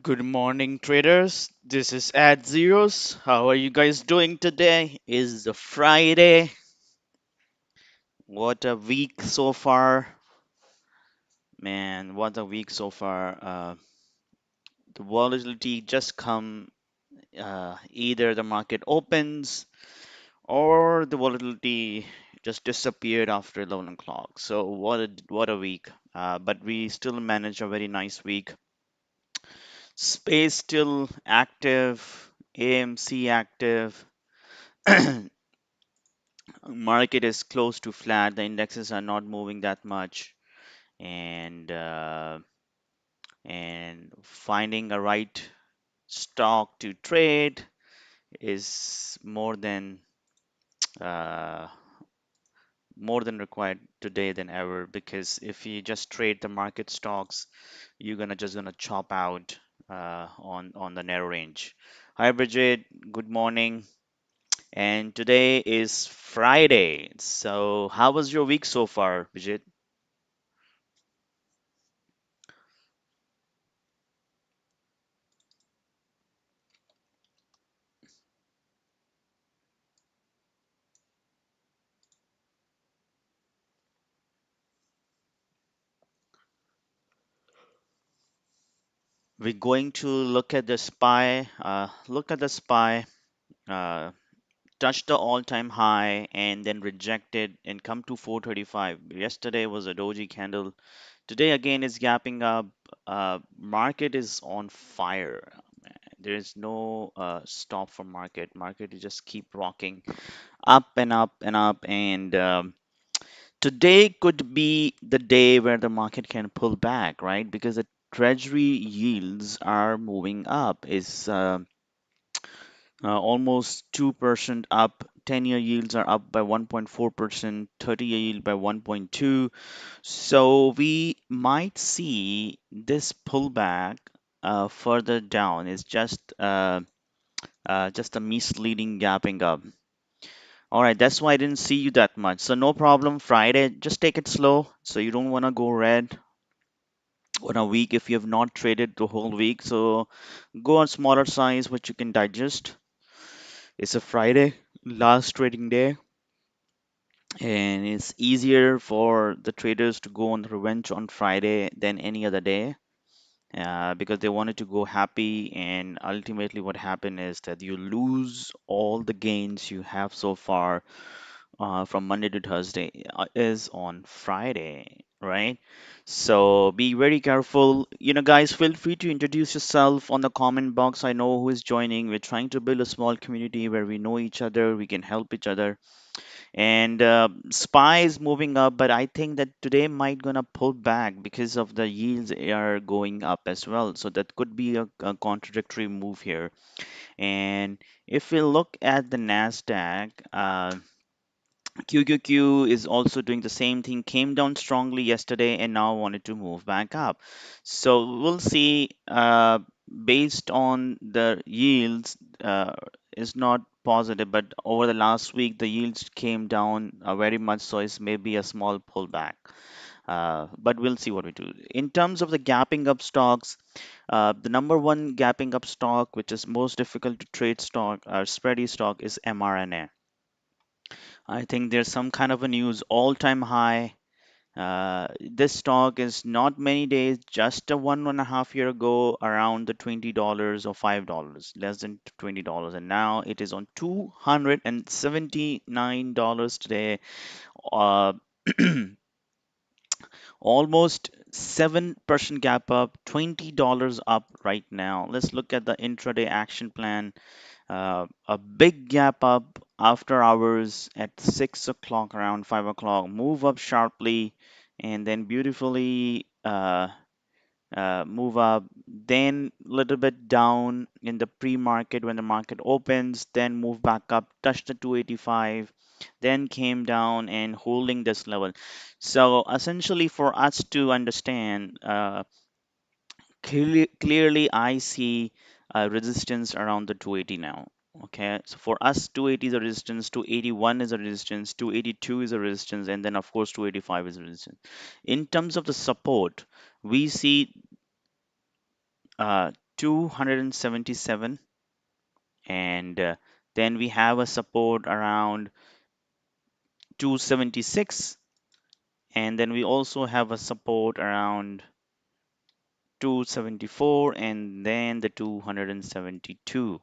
Good morning, traders. This is Ad Zeros. How are you guys doing today? Is the Friday. What a week so far, man. What a week so far. The volatility just come. Either the market opens or the volatility just disappeared after 11 o'clock. So what a week. But we still managed a very nice week. Space still active. AMC active. Market is close to flat. The indexes are not moving that much, and finding a right stock to trade is uh, more than required today than ever. Because if you just trade the market stocks, you're gonna chop out on the narrow range. Hi, Bridget. Good morning. And today is Friday. So, how was your week so far, Bridget? We're going to look at the SPY, uh, touch the all-time high and then reject it and come to 435. Yesterday was a doji candle. Today again is gapping up. Market is on fire. There is no stop for market. Market is just keep rocking up and up and up. And today could be the day where the market can pull back, right? Because the treasury yields are moving up. Is almost 2% up. 10-year yields are up by 1.4%, 30-year yield by 1.2. So we might see this pullback further down. It's just a misleading gapping up. All right, that's why I didn't see you that much. So no problem. Friday, just take it slow. So you don't want to go red on a week if you have not traded the whole week. So go on smaller size, which you can digest. It's a Friday, last trading day, and it's easier for the traders to go on revenge on Friday than any other day. Because they wanted to go happy, and ultimately, what happened is that you lose all the gains you have so far from Monday to Thursday is on Friday, right? So be very careful. Guys, feel free to introduce yourself on the comment box. I know who is joining. We're trying to build a small community where we know each other, we can help each other. And SPY is moving up, but I think that today might gonna pull back because of the yields are going up as well. So that could be a contradictory move here. And if we look at the Nasdaq, QQQ is also doing the same thing, came down strongly yesterday and now wanted to move back up. So we'll see, based on the yields, is not positive, but over the last week, the yields came down very much, so it's maybe a small pullback. But we'll see what we do. In terms of the gapping up stocks, the number one gapping up stock, which is most difficult to trade stock, spready stock, is mRNA. I think there's some kind of a news all-time high. This stock is not many days, just a 1.5 year ago, around the $20 or $5, less than $20, and now it is on $279 today. Uh, Almost 7% gap up, $20 up right now. Let's look at the intraday action plan. A big gap up after hours at 6 o'clock, around 5 o'clock, move up sharply, and then beautifully move up, then a little bit down in the pre-market when the market opens, then move back up, touch the 285, then came down and holding this level. So essentially, for us to understand, clearly I see resistance around the 280 now. Okay, so for us, 280 is a resistance, 281 is a resistance, 282 is a resistance, and then of course 285 is a resistance. In terms of the support, we see 277, and then we have a support around 276, and then we also have a support around 274, and then the 272.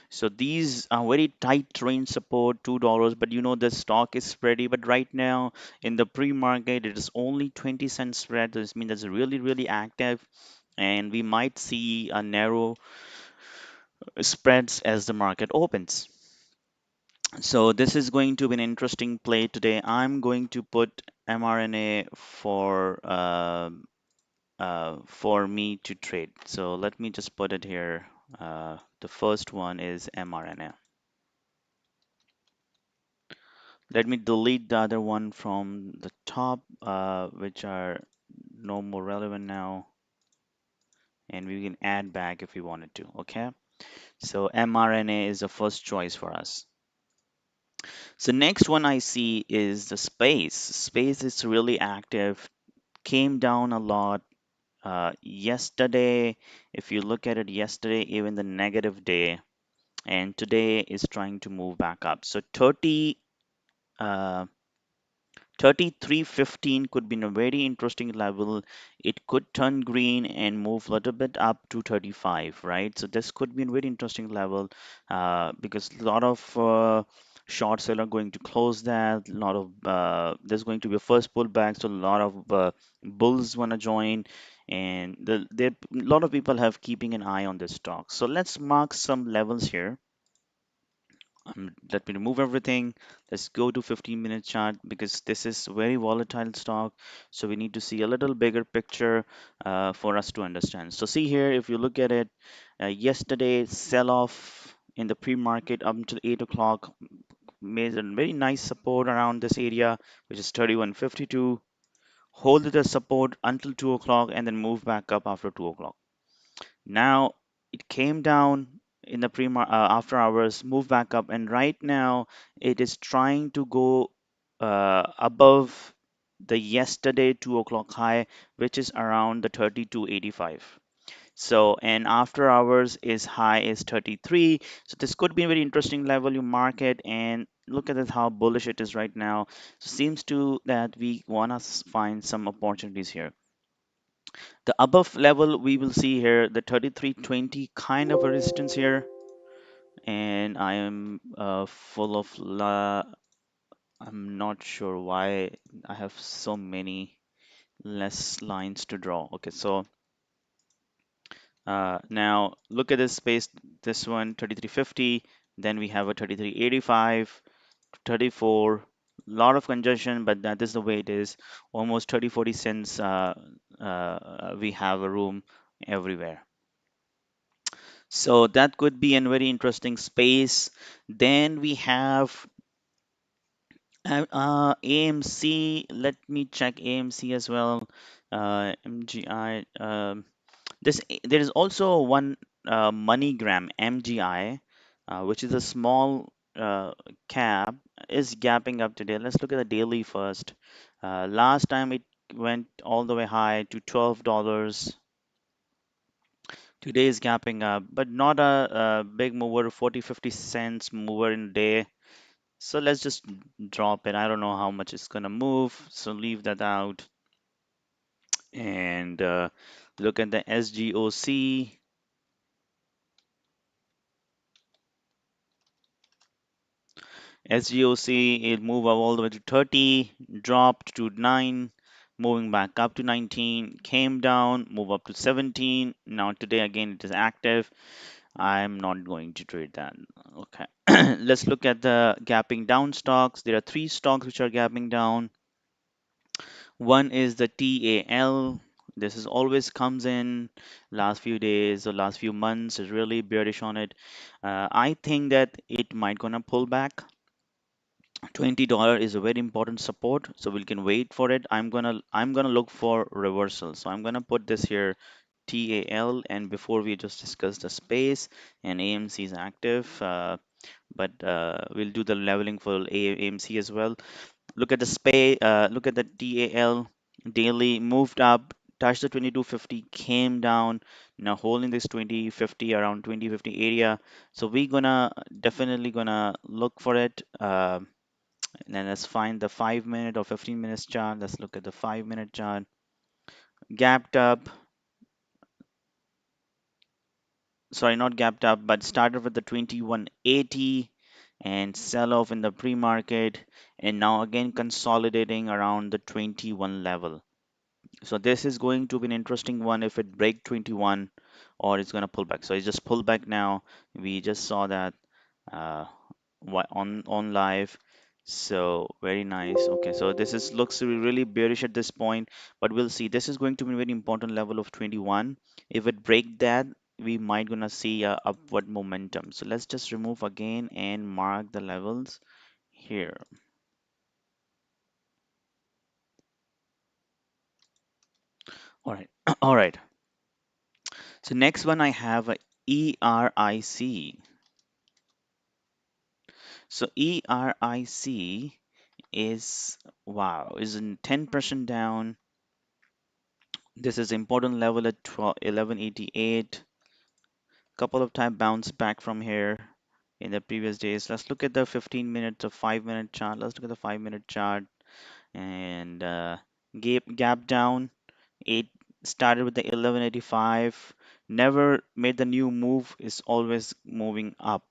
So these are very tight range support, $2, but you know the stock is spready. But right now in the pre-market, it is only 20 cents spread. This means that's really, really active, and we might see a narrow spreads as the market opens. So this is going to be an interesting play today. I'm going to put mRNA for me to trade. So let me just put it here. The first one is mRNA. Let me delete the other one from the top, which are no more relevant now, and we can add back if we wanted to. Okay, so mRNA is the first choice for us. So next one I see is the space. Space is really active, came down a lot yesterday. If you look at it yesterday, even the negative day, and today is trying to move back up. So uh, 33.15 could be a very interesting level. It could turn green and move a little bit up to 35, right? So this could be a very interesting level because a lot of short seller are going to close that. A lot of there's going to be a first pullback, so a lot of bulls want to join, and a lot of people have keeping an eye on this stock. So let's mark some levels here. Let me remove everything. Let's go to 15-minute chart because this is very volatile stock. So we need to see a little bigger picture for us to understand. So see here, if you look at it, yesterday sell-off in the pre-market up until 8 o'clock made a very nice support around this area, which is 31.52. Hold the support until 2 o'clock and then move back up after 2 o'clock. Now it came down in the after hours, moved back up, and right now it is trying to go above the yesterday 2 o'clock high, which is around the 32.85. So, and after hours is high is 33. So this could be a very interesting level you mark it and look at it how bullish it is right now. So seems to that we want to find some opportunities here. The above level we will see here the 3320 kind of a resistance here, and I am full of I'm not sure why I have so many less lines to draw. Okay, so now look at this space, this one 3350, then we have a 3385, 34, lot of congestion, but that is the way it is, almost 30-40 cents. We have a room everywhere. So that could be a very interesting space. Then we have AMC. Let me check AMC as well. MGI. There is also one MoneyGram MGI, which is a small cap, is gapping up today. Let's look at the daily first. Last time it went all the way high to $12. Today is gapping up, but not a big mover, 40-50 cents mover in a day. So let's just drop it. I don't know how much it's gonna move, so leave that out. And look at the SGOC. SGOC, it moved up all the way to 30, dropped to 9, moving back up to 19, came down, move up to 17. Now today again it is active. I'm not going to trade that. Okay. Let's look at the gapping down stocks. There are three stocks which are gapping down. One is the TAL. This is always comes in last few days or last few months is really bearish on it. I think that it might gonna pull back. $20 is a very important support, so we can wait for it. I'm gonna look for reversal. So I'm gonna put this here TAL, and before we just discuss the space, and AMC is active, but we'll do the leveling for AMC as well. Look at the look at the TAL daily moved up touched the 2250, came down, now holding this 2050 around 2050 area. So we're gonna definitely gonna look for it. And then let's find the 5 minute or 15 minutes chart. Let's look at the 5 minute chart. Gapped up, sorry, not gapped up, but started with the 2180 and sell off in the pre-market, and now again consolidating around the 21 level. So this is going to be an interesting one if it break 21, or it's going to pull back. So it's just pull back now. We just saw that uh, on live. So very nice. Okay, so this is looks really bearish at this point, but we'll see. This is going to be a very important level of 21. If it break that, we might gonna see a upward momentum. So let's just remove again and mark the levels here. All right. All right. So next one I have a ERIC. So ERIC is, wow, is in 10% down. This is important level at 1188. Couple of time bounce back from here in the previous days. Let's look at the 15 minutes or 5 minute chart. Let's look at the 5 minute chart, and gap down. It started with the 1185, never made the new move, is always moving up.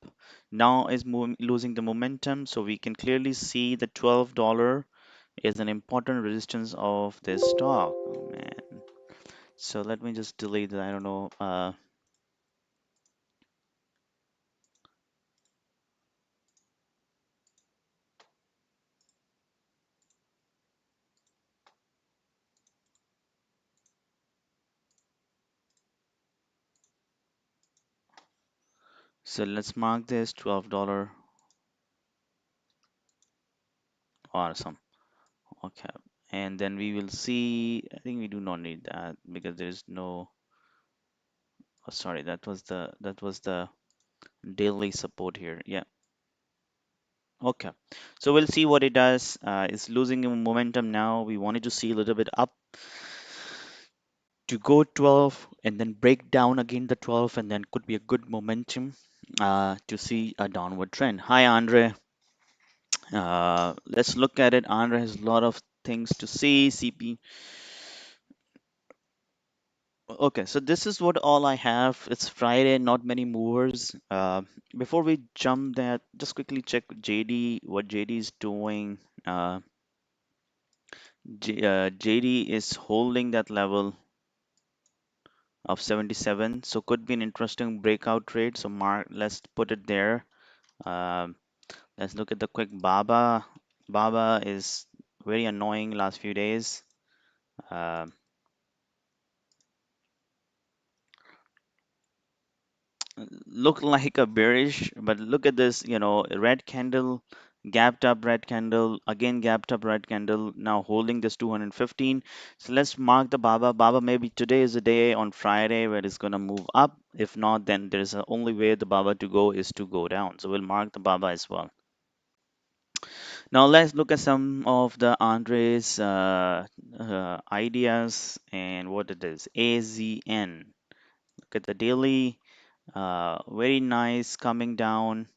Now is moving, losing the momentum, so we can clearly see the $12 is an important resistance of this stock. Oh man. So let me just delete that. I don't know. So let's mark this $12. Awesome. Okay. And then we will see. I think we do not need that because there is no. Oh, sorry, that was the daily support here. Yeah. Okay. So we'll see what it does. It's losing momentum now. We wanted to see a little bit up to go 12 and then break down again the 12, and then could be a good momentum to see a downward trend. Hi, Andre. Let's look at it. Andre has a lot of things to see. CP. Okay, so this is what all I have. It's Friday, not many movers. Before we jump that, just quickly check JD, what JD is doing. JD is holding that level of 77, so could be an interesting breakout trade. So mark, let's put it there. Um, let's look at the quick Baba. Baba is very annoying last few days. Um look like a bearish, but look at this, red candle, gapped up red candle, again gapped up red candle, now holding this 215. So let's mark the Baba. Maybe today is a day on Friday where it's going to move up. If not, then there's a only way the Baba to go is to go down. So we'll mark the Baba as well. Now let's look at some of the Andres ideas and what it is. AZN. Look at the daily. Very nice coming down.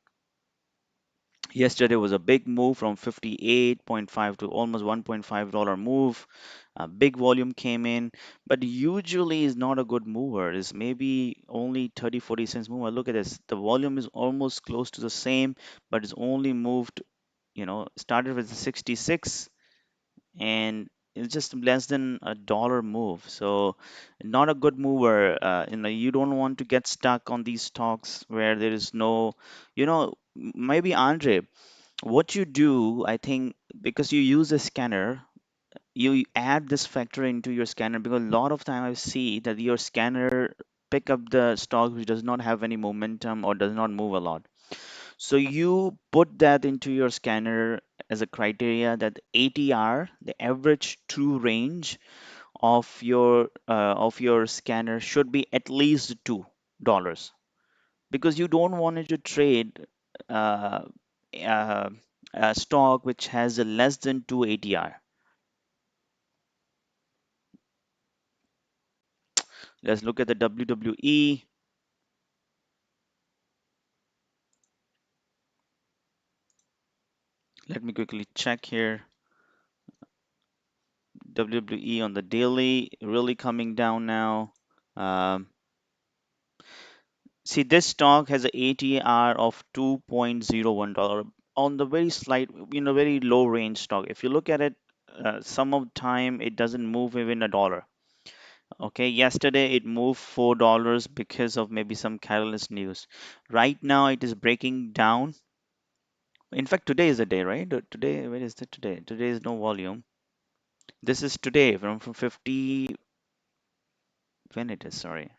Yesterday was a big move from 58.5 to almost $1.5 move. A big volume came in, but usually is not a good mover. It's maybe only 30-40 cents mover. Look at this. The volume is almost close to the same, but it's only moved, started with 66 and it's just less than a dollar move. So not a good mover. You don't want to get stuck on these stocks where there is no, maybe Andre, what you do, I think, because you use a scanner, you add this factor into your scanner, because a lot of time I see that your scanner pick up the stock which does not have any momentum or does not move a lot. So you put that into your scanner as a criteria that ATR, the average true range of your scanner should be at least $2, because you don't want it to trade uh, uh, a stock which has a less than 2 ATR. Let's look at the WWE. Let me quickly check here. WWE on the daily really coming down now. Um, See, this stock has a ATR of $2.01 on the very slight, very low range stock. If you look at it, some of the time it doesn't move even a dollar. Okay, yesterday it moved $4 because of maybe some catalyst news. Right now it is breaking down. In fact, today is the day, right? Today, where is it today? Today is no volume. This is today from 50, when it is, sorry.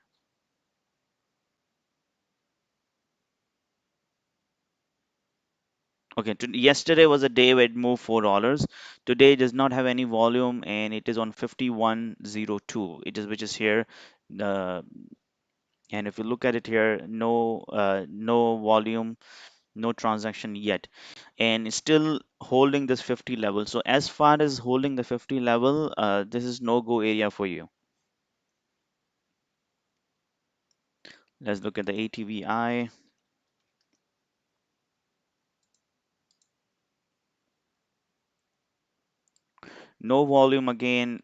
Okay, yesterday was a day where it moved $4. Today it does not have any volume and it is on 5102. It is which is here. The and if you look at it here, no volume, no transaction yet, and it's still holding this 50 level. So as far as holding the 50 level, this is no go area for you. Let's look at the ATVI. No volume again.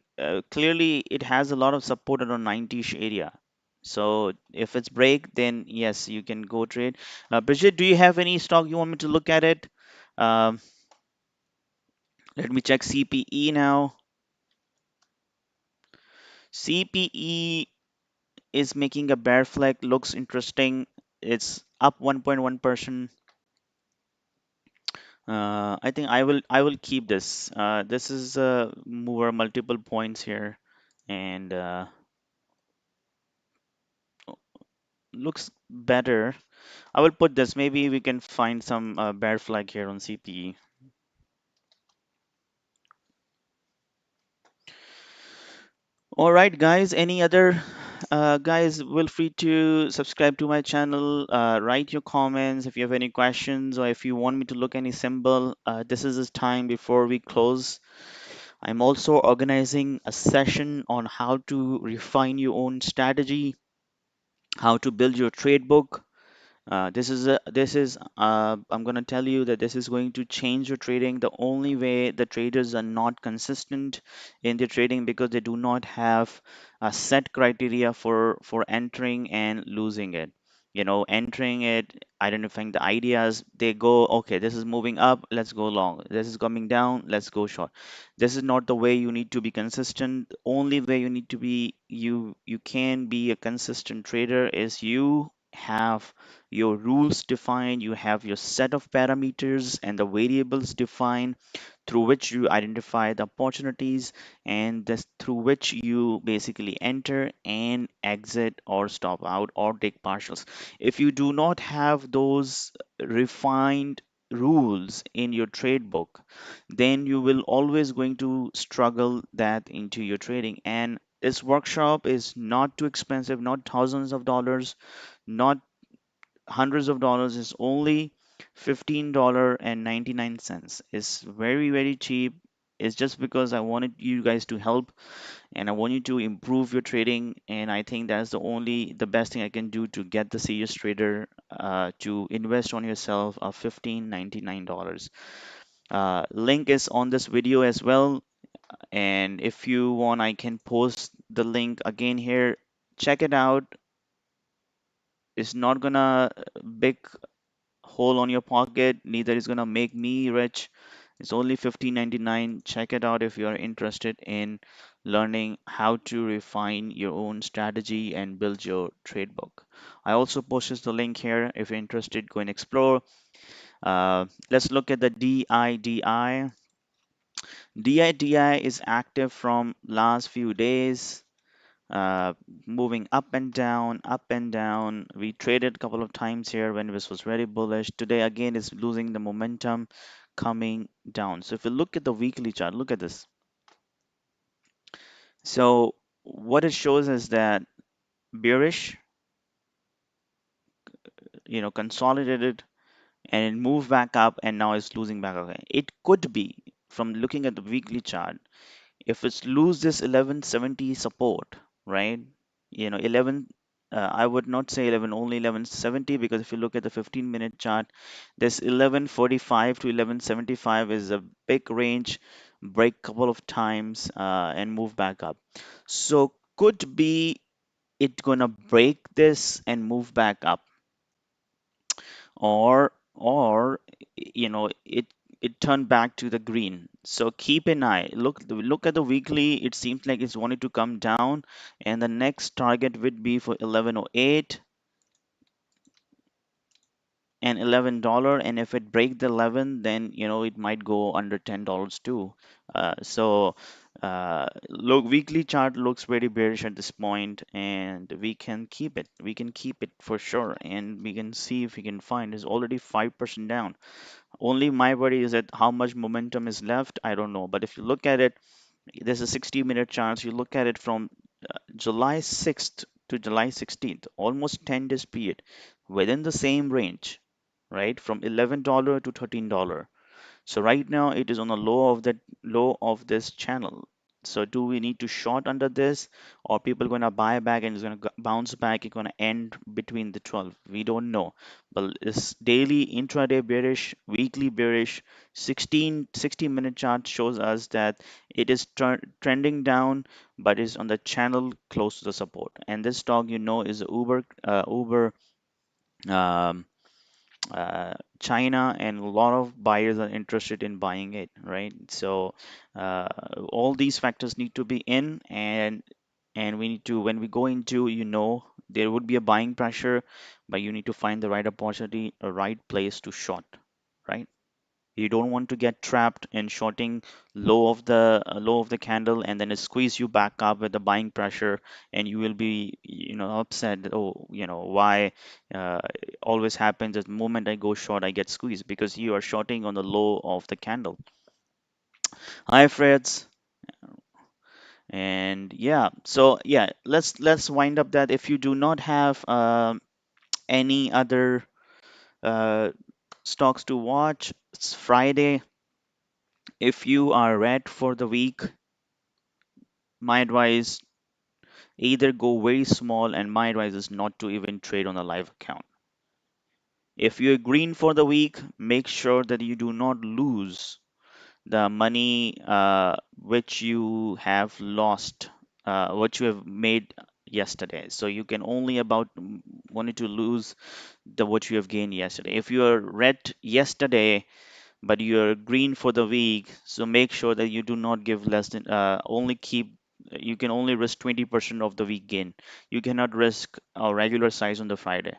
Clearly, it has a lot of support around 90-ish area. So if it's break, then yes, you can go trade. Bridget, do you have any stock you want me to look at it? Um, Let me check CPE now. CPE is making a bear flag. Looks interesting. It's up 1.1%. I think I will keep this. This is more multiple points here, and looks better. I will put this. Maybe we can find some bear flag here on CPE. All right, guys. Any other guys? Feel free to subscribe to my channel. Write your comments if you have any questions or if you want me to look any symbol. This is the time before we close. I'm also organizing a session on how to refine your own strategy, how to build your trade book. I'm going to tell you that this is going to change your trading. The only way the traders are not consistent in their trading because they do not have a set criteria for entering and losing it. Entering it, identifying the ideas, they go, okay, this is moving up, let's go long. This is coming down, let's go short. This is not the way you need to be consistent. The only way you need to be you can be a consistent trader is you have your rules defined, you have your set of parameters and the variables defined through which you identify the opportunities, and this through which you basically enter and exit or stop out or take partials. If you do not have those refined rules in your trade book, then you will always going to struggle that into your trading. And this workshop is not too expensive, not thousands of dollars, not hundreds of dollars. Is only $15.99. It's very, very cheap. It's just because I wanted you guys to help and I want you to improve your trading. And I think that's the best thing I can do to get the serious trader to invest on yourself of $15.99. Link is on this video as well. And if you want, I can post the link again here. Check it out. It's not gonna big hole on your pocket, neither is gonna make me rich. It's only 15.99. Check it out if you are interested in learning how to refine your own strategy and build your trade book. I also posted the link here. If you're interested, go and explore. Let's look at the DIDI. DIDI is active from last few days, uh, moving up and down, up and down. We traded a couple of times here when this was very bullish. Today again is losing the momentum, coming down. So if you look at the weekly chart, look at this. So what it shows is that bearish, consolidated and it moved back up and now it's losing back again. It could be from looking at the weekly chart, if it's lose this 1170 support, right? 11, I would not say 11, only 1170, because if you look at the 15-minute chart, this 1145 to 1175 is a big range, break couple of times and move back up. So could be it gonna break this and move back up, or it turned back to the green. So keep an eye. Look at the weekly. It seems like it's wanting to come down, and the next target would be for 1108 and $11. And if it break the 11, then it might go under $10 too. So look, weekly chart looks very bearish at this point, and we can keep it for sure, and we can see if we can find. It's already 5% down. Only my worry is that how much momentum is left, I don't know. But if you look at it, there's a 60-minute chance. You look at it from July 6th to July 16th, almost 10 days period, within the same range, right? From $11 to $13. So right now it is on the low of this channel. So do we need to short under this, or people going to buy back and it's going to bounce back? It's going to end between the 12. We don't know. But it's daily intraday bearish, weekly bearish. 60-minute chart shows us that it is trending down, but is on the channel close to the support. And this stock, is Uber. Um, China, and a lot of buyers are interested in buying it, right? So uh, all these factors need to be in, and we need to, when we go into, there would be a buying pressure, but you need to find the right opportunity, a right place to short, right? You don't want to get trapped in shorting low of the candle, and then it squeeze you back up with the buying pressure, and you will be upset that, oh, why always happens at the moment I go short I get squeezed, because you are shorting on the low of the candle. Hi Freds. And yeah, so yeah, let's wind up that. If you do not have any other uh, stocks to watch, it's Friday. If you are red for the week, my advice, either go very small, and my advice is not to even trade on a live account. If you're green for the week, make sure that you do not lose the money which you have lost, what you have made yesterday. So you can only about wanted to lose the what you have gained yesterday. If you are red yesterday, but you're green for the week, so make sure that you do not give less than only keep you can only risk 20% of the week gain. You cannot risk a regular size on the Friday.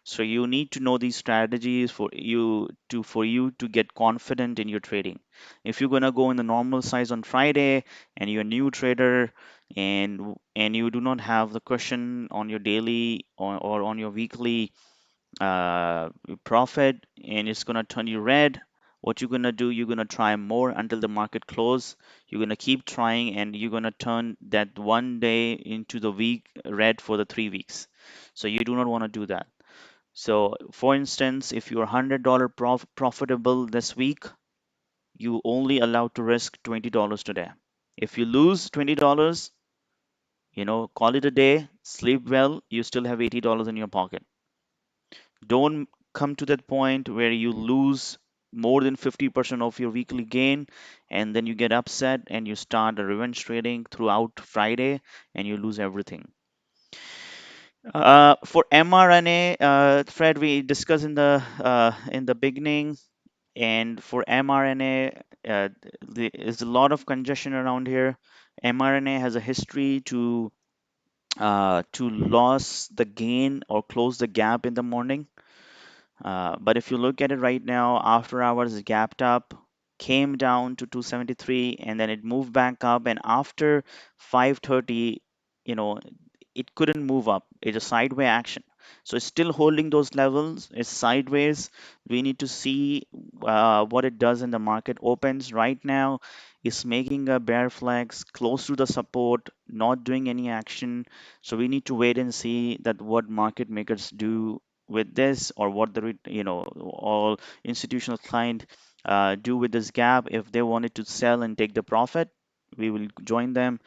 So you need to know these strategies for you to get confident in your trading. If you're gonna go in the normal size on Friday, and you're a new trader, and you do not have the cushion on your daily or on your weekly profit, and it's going to turn you red, what you're going to do, you're going to try more until the market close. You're going to keep trying, and you're going to turn that one day into the week red for the 3 weeks. So you do not want to do that. So for instance, if you're $100 profitable this week, you only allowed to risk $20 today. If you lose $20, call it a day, sleep well, you still have $80 in your pocket. Don't come to that point where you lose more than 50% of your weekly gain, and then you get upset and you start a revenge trading throughout Friday, and you lose everything. For mRNA, Fred, we discussed in the beginning, and for mRNA, there's a lot of congestion around here. mRNA has a history to lose the gain or close the gap in the morning. But if you look at it right now, after hours it gapped up, came down to 273, and then it moved back up. And after 5:30, you know, it couldn't move up. It's a sideways action. So it's still holding those levels. It's sideways. We need to see what it does in the market opens right now. It's making a bear flags close to the support, not doing any action. So we need to wait and see that what market makers do with this, or what all institutional client do with this gap. If they wanted to sell and take the profit, we will join them.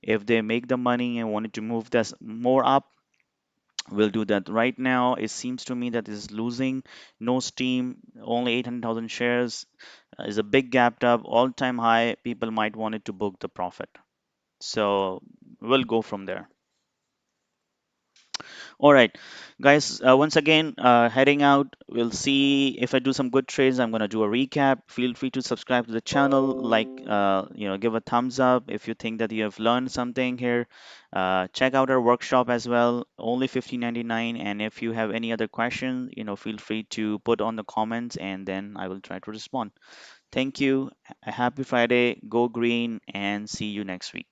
If they make the money and wanted to move this more up, we'll do that. Right now, it seems to me that is losing. No steam, only 800,000 shares, is a big gapped up, all-time high. People might want it to book the profit. So we'll go from there. All right, guys, once again, heading out. We'll see if I do some good trades. I'm going to do a recap. Feel free to subscribe to the channel, like, give a thumbs up if you think that you have learned something here. Check out our workshop as well, only 15.99. And if you have any other questions, feel free to put on the comments and then I will try to respond. Thank you. A happy Friday. Go green and see you next week.